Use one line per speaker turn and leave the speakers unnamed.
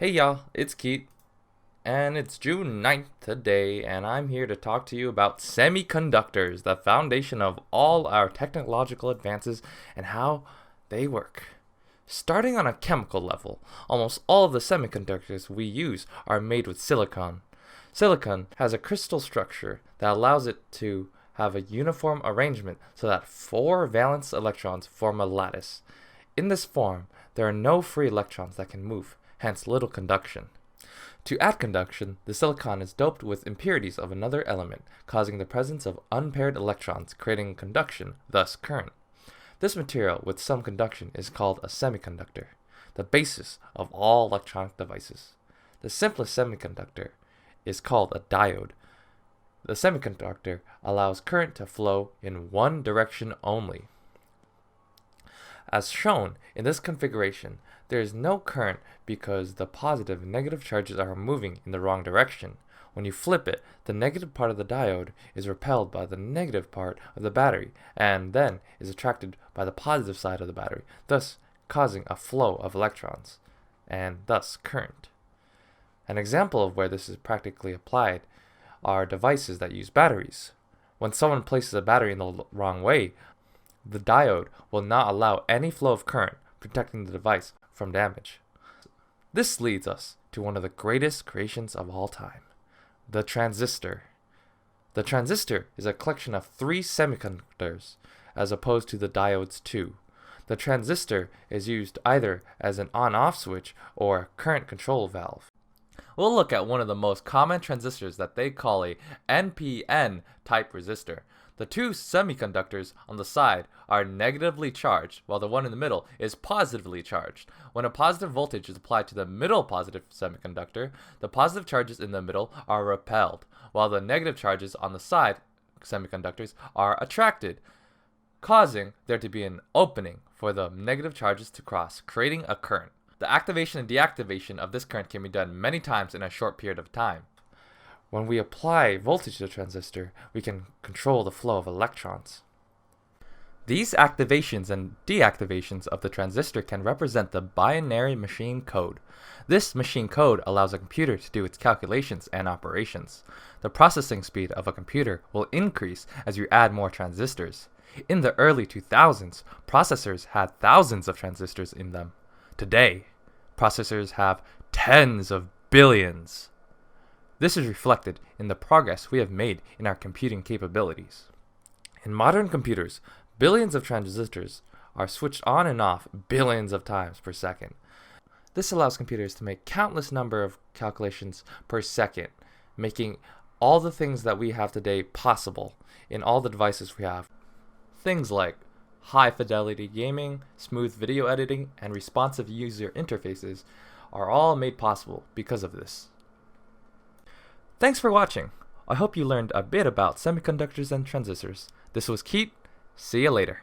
Hey y'all, it's Keith, and it's June 9th today, and I'm here to talk to you about semiconductors, the foundation of all our technological advances and how they work. Starting on a chemical level, almost all of the semiconductors we use are made with silicon. Silicon has a crystal structure that allows it to have a uniform arrangement so that four valence electrons form a lattice. In this form, there are no free electrons that can move, hence little conduction. To add conduction, the silicon is doped with impurities of another element, causing the presence of unpaired electrons, creating conduction, thus current. This material with some conduction is called a semiconductor, the basis of all electronic devices. The simplest semiconductor is called a diode. The semiconductor allows current to flow in one direction only. As shown in this configuration, there is no current because the positive and negative charges are moving in the wrong direction. When you flip it, the negative part of the diode is repelled by the negative part of the battery and then is attracted by the positive side of the battery, thus causing a flow of electrons and thus current. An example of where this is practically applied are devices that use batteries. When someone places a battery in the wrong way, the diode will not allow any flow of current, protecting the device from damage. This leads us to one of the greatest creations of all time, the transistor. The transistor is a collection of three semiconductors, as opposed to the diode's two. The transistor is used either as an on-off switch or a current control valve. We'll look at one of the most common transistors that they call a NPN type resistor. The two semiconductors on the side are negatively charged, while the one in the middle is positively charged. When a positive voltage is applied to the middle positive semiconductor, the positive charges in the middle are repelled, while the negative charges on the side semiconductors are attracted, causing there to be an opening for the negative charges to cross, creating a current. The activation and deactivation of this current can be done many times in a short period of time. When we apply voltage to the transistor, we can control the flow of electrons. These activations and deactivations of the transistor can represent the binary machine code. This machine code allows a computer to do its calculations and operations. The processing speed of a computer will increase as you add more transistors. In the early 2000s, processors had thousands of transistors in them. Today, processors have tens of billions. This is reflected in the progress we have made in our computing capabilities. In modern computers, billions of transistors are switched on and off billions of times per second. This allows computers to make countless number of calculations per second, making all the things that we have today possible in all the devices we have. Things like high fidelity gaming, smooth video editing, and responsive user interfaces are all made possible because of this. Thanks for watching. I hope you learned a bit about semiconductors and transistors. This was Keith. See you later.